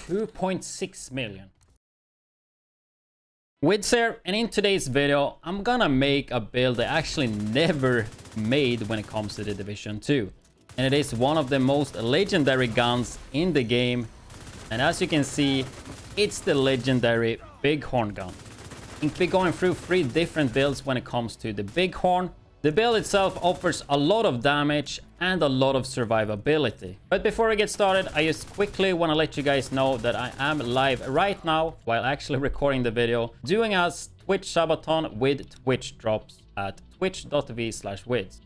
2.6 million. Widdz here, and in today's video, I'm gonna make a build I actually never made when it comes to the Division 2. And it is one of the most legendary guns in the game. And as you can see, it's the legendary Bighorn gun. I'll be going through 3 different builds when it comes to the Bighorn. The build itself offers a lot of damage and a lot of survivability. But before we get started, I just quickly want to let you guys know that I am live right now while actually recording the video, doing a Twitch subathon with Twitch drops at twitch.tv/widdz.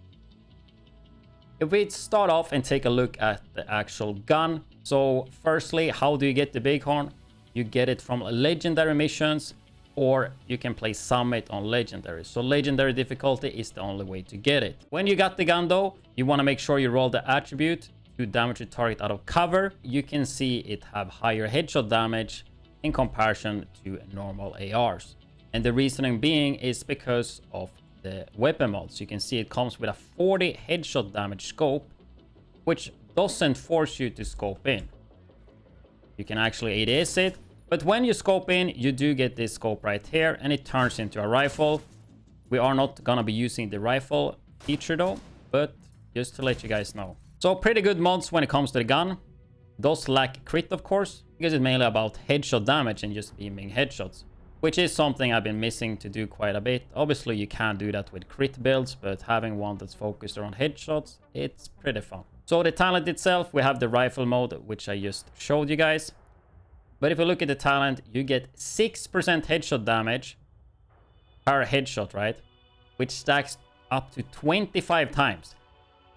If we start off and take a look at the actual gun. So firstly, how do you get the Bighorn? You get it from legendary missions, or you can play Summit on Legendary. So Legendary difficulty is the only way to get it. When you got the gun though, you want to make sure you roll the attribute to damage the target out of cover. You can see it have higher headshot damage in comparison to normal ARs. And the reasoning being is because of the weapon mods. You can see it comes with a 40 headshot damage scope, which doesn't force you to scope in. You can actually ADS it. But when you scope in, you do get this scope right here, and it turns into a rifle. We are not gonna be using the rifle feature though, but just to let you guys know. So pretty good mods when it comes to the gun. Does lack crit, of course, because it's mainly about headshot damage and just beaming headshots, which is something I've been missing to do quite a bit. Obviously, you can do that with crit builds, but having one that's focused around headshots, it's pretty fun. So the talent itself, we have the rifle mode, which I just showed you guys. But if you look at the talent, you get 6% headshot damage per headshot, right? Which stacks up to 25 times.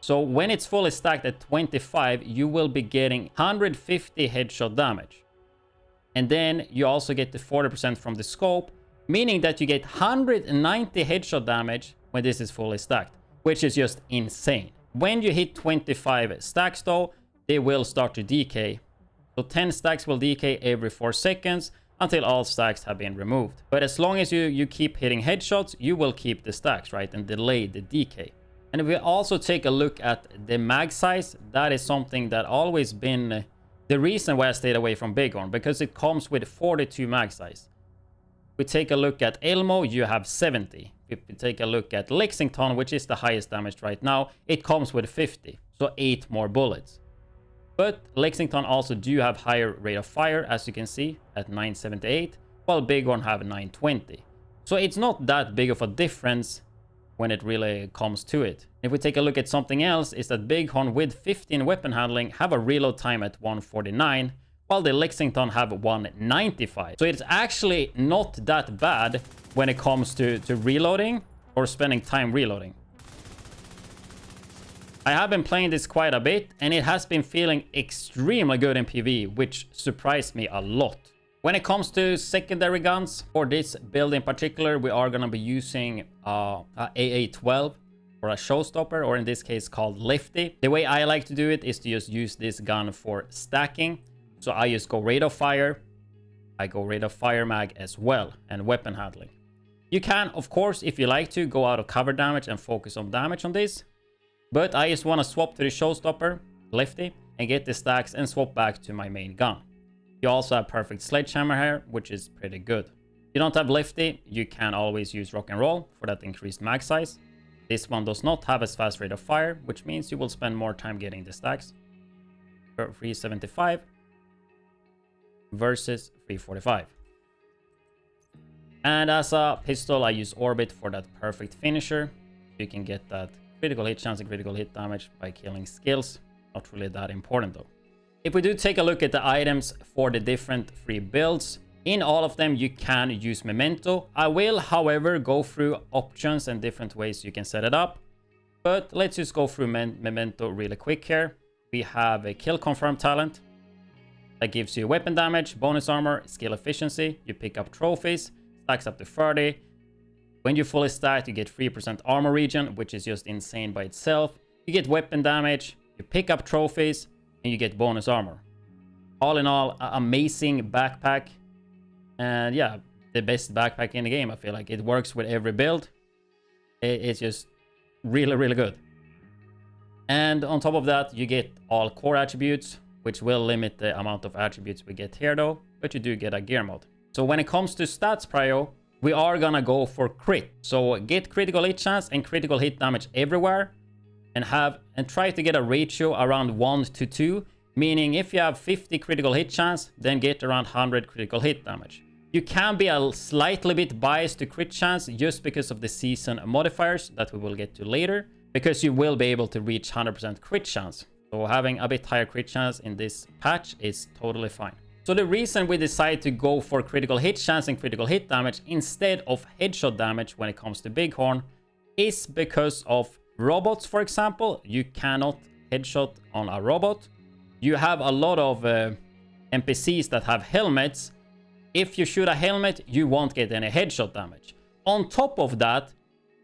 So when it's fully stacked at 25, you will be getting 150 headshot damage. And then you also get the 40% from the scope, meaning that you get 190 headshot damage when this is fully stacked, which is just insane. When you hit 25 stacks though, they will start to decay. So 10 stacks will decay every 4 seconds until all stacks have been removed. But as long as you keep hitting headshots, you will keep the stacks, right? And delay the decay. And if we also take a look at the mag size, that is something that always been the reason why I stayed away from Bighorn, because it comes with 42 mag size. If we take a look at Elmo, you have 70. If we take a look at Lexington, which is the highest damage right now, it comes with 50. So 8 more bullets. But Lexington also do have higher rate of fire, as you can see, at 978, while Bighorn have 920. So it's not that big of a difference when it really comes to it. If we take a look at something else, is that Bighorn with 15 weapon handling have a reload time at 149, while the Lexington have 195. So it's actually not that bad when it comes to reloading or spending time reloading. I have been playing this quite a bit, and it has been feeling extremely good in PVE, which surprised me a lot. When it comes to secondary guns, for this build in particular, we are going to be using a AA-12 or a showstopper, or in this case called Lefty. The way I like to do it is to just use this gun for stacking. So I just go rate of fire, I go rate of fire mag as well, and weapon handling. You can, of course, if you like to, go out of cover damage and focus on damage on this. But I just want to swap to the showstopper, Lefty, and get the stacks and swap back to my main gun. You also have perfect sledgehammer here, which is pretty good. If you don't have Lefty, you can always use rock and roll for that increased mag size. This one does not have as fast rate of fire, which means you will spend more time getting the stacks. 375 versus 345. And as a pistol, I use Orbit for that perfect finisher. You can get that critical hit chance and critical hit damage by killing skills. Not really that important though. If we do take a look at the items for the different 3 builds, in all of them you can use Memento. I will, however, go through options and different ways you can set it up. But let's just go through Memento really quick here. We have a kill confirm talent that gives you weapon damage, bonus armor, skill efficiency. You pick up trophies, stacks up to 30. When you fully stacked, you get 3% armor regen, which is just insane by itself. You get weapon damage, you pick up trophies, and you get bonus armor. All in all, amazing backpack. And yeah, the best backpack in the game, I feel like. It works with every build. It's just really, really good. And on top of that, you get all core attributes. which will limit the amount of attributes we get here though, but you do get a gear mod. So when it comes to stats prio, we are gonna go for crit. So get critical hit chance and critical hit damage everywhere, and try to get a ratio around 1 to 2, meaning if you have 50 critical hit chance, then get around 100 critical hit damage. You can be a slightly bit biased to crit chance just because of the season modifiers that we will get to later, because you will be able to reach 100% crit chance. So having a bit higher crit chance in this patch is totally fine. So the reason we decide to go for critical hit chance and critical hit damage instead of headshot damage when it comes to Bighorn is because of robots, for example. You cannot headshot on a robot. You have a lot of NPCs that have helmets. If you shoot a helmet, you won't get any headshot damage. On top of that,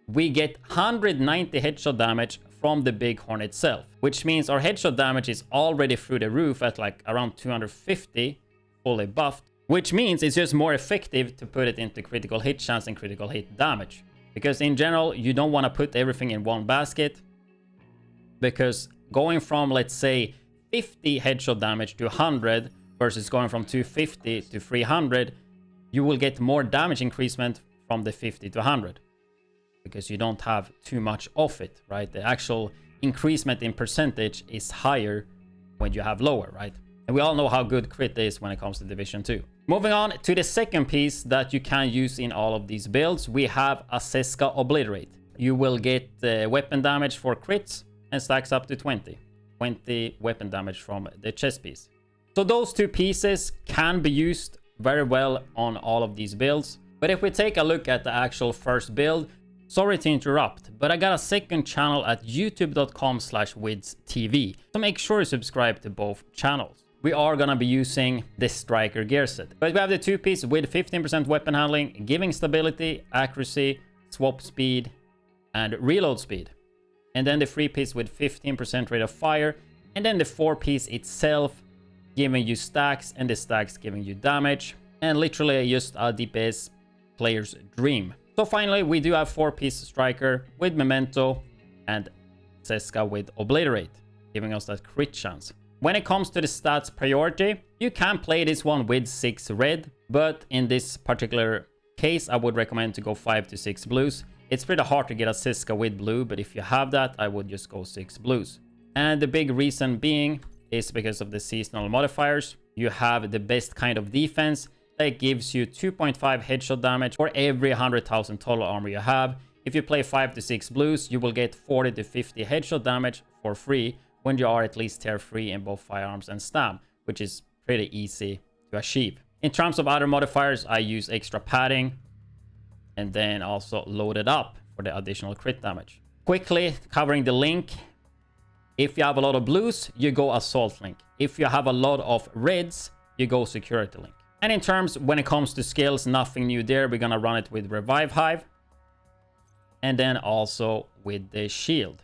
we get 190 headshot damage from the Bighorn itself, which means our headshot damage is already through the roof at like around 250, fully buffed, which means it's just more effective to put it into critical hit chance and critical hit damage. Because in general, you don't want to put everything in one basket, because going from, let's say, 50 headshot damage to 100 versus going from 250 to 300, you will get more damage increasement from the 50 to 100. Because you don't have too much of it, right? The actual increasement in percentage is higher when you have lower, right? And we all know how good crit is when it comes to Division 2. Moving on to the second piece that you can use in all of these builds, we have a Seska Obliterate. You will get weapon damage for crits and stacks up to 20 weapon damage from the chest piece. So those two pieces can be used very well on all of these builds. But if we take a look at the actual first build, sorry to interrupt, but I got a second channel at youtube.com/widdz.tv. So make sure you subscribe to both channels. We are gonna be using this striker gear set. But we have the two-piece with 15% weapon handling, giving stability, accuracy, swap speed, and reload speed. And then the three-piece with 15% rate of fire. And then the four-piece itself, giving you stacks, and the stacks giving you damage. And literally just a DPS player's dream. So finally, we do have four-piece striker with Memento and Seska with Obliterate, giving us that crit chance. When it comes to the stats priority, you can play this one with 6 red, but in this particular case, I would recommend to go 5 to 6 blues. It's pretty hard to get a Seska with blue, but if you have that, I would just go 6 blues. And the big reason being is because of the seasonal modifiers. You have the best kind of defense that gives you 2.5 headshot damage for every 100,000 total armor you have. If you play 5 to 6 blues, you will get 40 to 50 headshot damage for free when you are at least tier 3 in both firearms and stab, which is pretty easy to achieve. In terms of other modifiers, I use extra padding and then also load it up for the additional crit damage. Quickly covering the link. If you have a lot of blues, you go assault link. If you have a lot of reds, you go security link. And in terms, when it comes to skills, nothing new there. We're gonna run it with Revive Hive. And then also with the shield.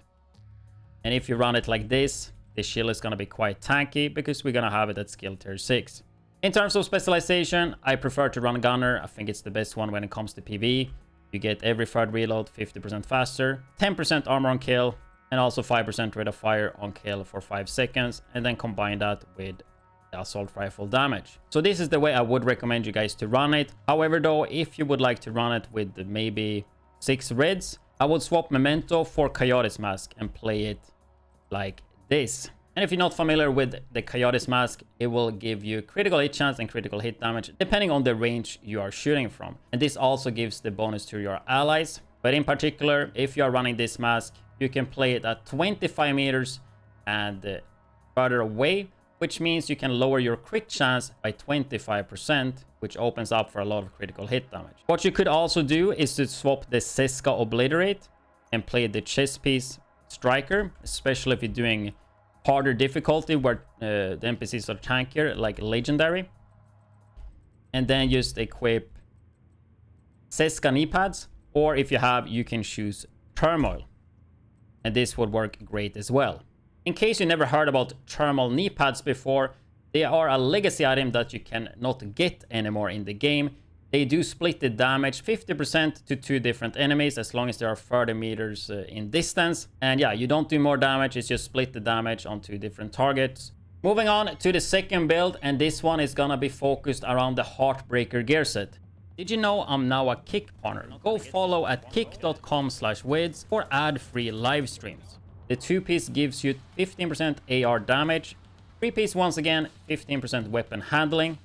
And if you run it like this, the shield is gonna be quite tanky because we're gonna have it at skill tier 6. In terms of specialization, I prefer to run Gunner. I think it's the best one when it comes to PvE. You get every third reload 50% faster, 10% armor on kill, and also 5% rate of fire on kill for 5 seconds. And then combine that with assault rifle damage. So this is the way I would recommend you guys to run it. However though, if you would like to run it with maybe 6 reds, I would swap Memento for Coyote's Mask and play it like this. And if you're not familiar with the Coyote's Mask, it will give you critical hit chance and critical hit damage depending on the range you are shooting from. And this also gives the bonus to your allies. But in particular, if you are running this mask, you can play it at 25 meters and further away, which means you can lower your crit chance by 25%, which opens up for a lot of critical hit damage. What you could also do is to swap the Seska Obliterate and play the chest piece striker, especially if you're doing harder difficulty where the NPCs are tankier, like legendary. And then just equip Seska knee pads, or if you have, you can choose Turmoil. And this would work great as well. In case you never heard about thermal knee pads before, they are a legacy item that you cannot get anymore in the game. They do split the damage 50% to 2 different enemies as long as they are 30 meters in distance. And yeah, you don't do more damage, it's just split the damage on 2 different targets. Moving on to the second build, and this one is gonna be focused around the Heartbreaker gear set. Did you know I'm now a Kick partner? Go follow at kick.com/widdz for ad-free live streams. The 2-piece gives you 15% AR damage. 3-piece once again 15% weapon handling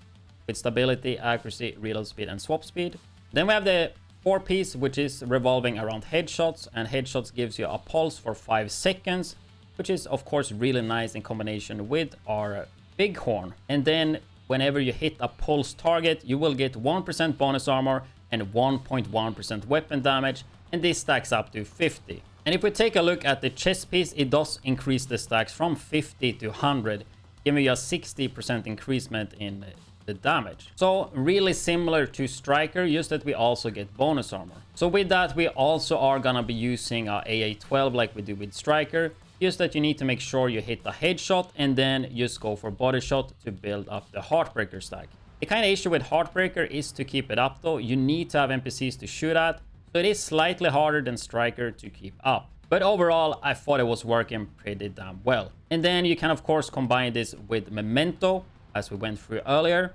with stability, accuracy, reload speed, and swap speed. Then we have the 4-piece, which is revolving around headshots, and headshots gives you a pulse for 5 seconds, which is of course really nice in combination with our Bighorn. And then whenever you hit a pulse target, you will get 1% bonus armor and 1.1% weapon damage, and this stacks up to 50. And if we take a look at the chest piece, it does increase the stacks from 50 to 100, giving you a 60% increasement in the damage. So really similar to Striker, just that we also get bonus armor. So with that, we also are gonna be using our AA12 like we do with Striker, just that you need to make sure you hit the headshot and then just go for body shot to build up the Heartbreaker stack. The kind of issue with Heartbreaker is to keep it up though. You need to have NPCs to shoot at, so it is slightly harder than Striker to keep up. But overall, I thought it was working pretty damn well. And then you can of course combine this with Memento, as we went through earlier.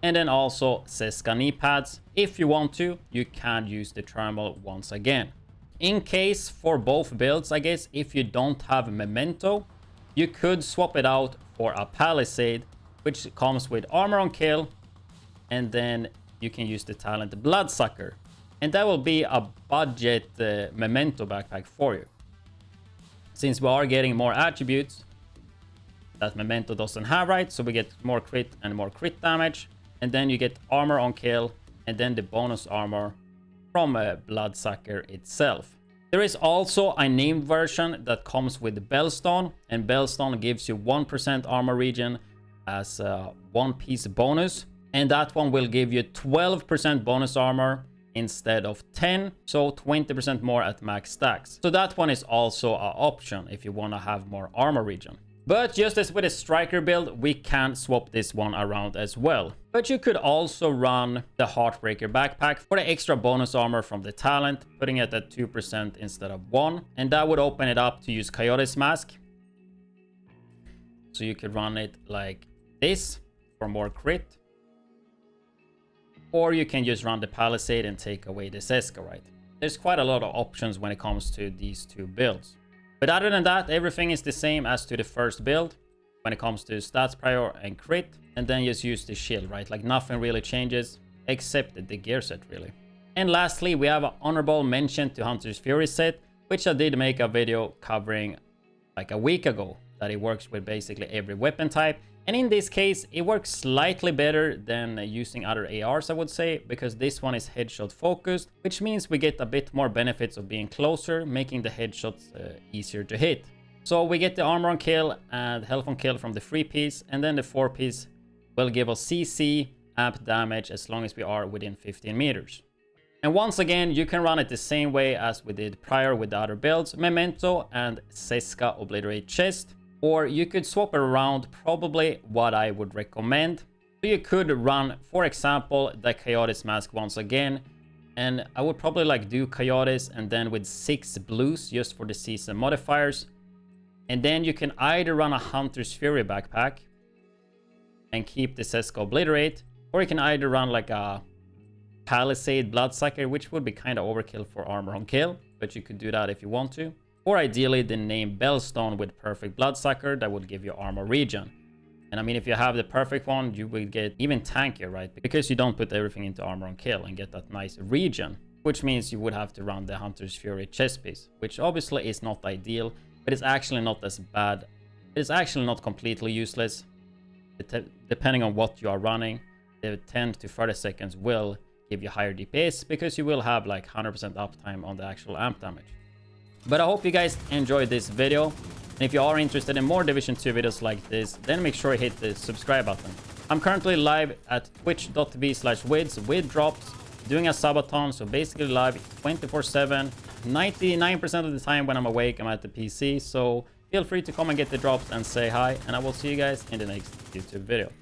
And then also Seska knee pads. If you want to, you can use the thermal once again. In case for both builds, I guess, if you don't have Memento, you could swap it out for a Palisade, which comes with armor on kill, and then you can use the talent Bloodsucker. And that will be a budget Memento backpack for you. Since we are getting more attributes that Memento doesn't have, right? So we get more crit and more crit damage, and then you get armor on kill, and then the bonus armor from Bloodsucker itself. There is also a named version that comes with Bellstone, and Bellstone gives you 1% armor regen as a 1-piece bonus, and that one will give you 12% bonus armor instead of 10, so 20% more at max stacks. So that one is also an option if you want to have more armor regen. But just as with a Striker build, we can swap this one around as well. But you could also run the Heartbreaker backpack for the extra bonus armor from the talent, putting it at 2% instead of 1. And that would open it up to use Coyote's Mask. So you could run it like this for more crit. Or you can just run the Palisade and take away the Seska, right? There's quite a lot of options when it comes to these two builds. But other than that, everything is the same as to the first build when it comes to stats prior and crit, and then just use the shield, right? Like nothing really changes except the gear set really. And lastly, we have an honorable mention to Hunter's Fury set, which I did make a video covering like a week ago, that it works with basically every weapon type. And in this case, it works slightly better than using other ARs, I would say, because this one is headshot focused, which means we get a bit more benefits of being closer, making the headshots easier to hit. So we get the armor on kill and health on kill from the 3-piece, and then the 4-piece will give us CC, amp damage as long as we are within 15 meters. And once again, you can run it the same way as we did prior with the other builds, Memento and Seska Obliterate Chest. Or you could swap it around, probably what I would recommend. So you could run, for example, the Coyote's Mask once again. And I would probably like do Coyotes and then with 6 blues just for the season modifiers. And then you can either run a Hunter's Fury backpack and keep the Seska Obliterate. Or you can either run like a Palisade Bloodsucker, which would be kind of overkill for armor on kill. But you could do that if you want to. Or ideally the name Bellstone with perfect Bloodsucker that would give you armor regen. And I mean, if you have the perfect one, you will get even tankier, right? Because you don't put everything into armor on kill and get that nice regen. Which means you would have to run the Hunter's Fury chest piece, which obviously is not ideal, but it's actually not as bad. It's actually not completely useless. Depending on what you are running, the 10 to 30 seconds will give you higher DPS because you will have like 100% uptime on the actual amp damage. But I hope you guys enjoyed this video. And if you are interested in more Division 2 videos like this, then make sure you hit the subscribe button. I'm currently live at twitch.tv/widdz with drops, doing a subathon, so basically live 24/7. 99% of the time when I'm awake, I'm at the PC, so feel free to come and get the drops and say hi, and I will see you guys in the next YouTube video.